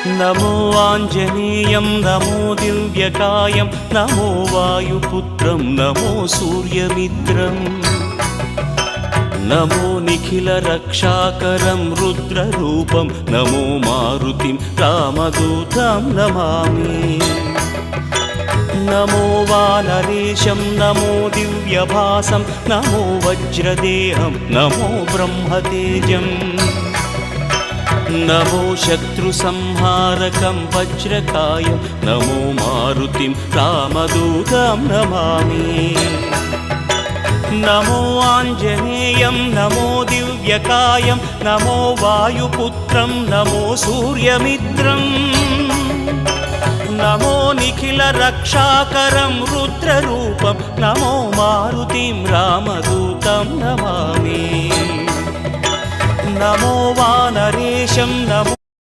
नमो आञ्जनेयं नमो दिव्यकायं नमो वायुपुत्रं नमो सूर्यमित्रं नमो निखिलरक्षाकरं रुद्ररूपं नमो मारुतिं रामदूतं Namami. नमो वानरेशं नमो दिव्यभासं नमो वज्रदेहं नमो ब्रह्मतेजं नमो शत्रुसंहारकं वज्रकायं नमो मारुतिं रामदूतं Namami. नमो आञ्जनेयं नमो दिव्यकायं नमो वायुपुत्रं नमो सूर्यमित्रं नमो निखिलरक्षाकरं रुद्ररूपं नमो मारुतिं रामदूतं Namami. नमो वानरेशं नमो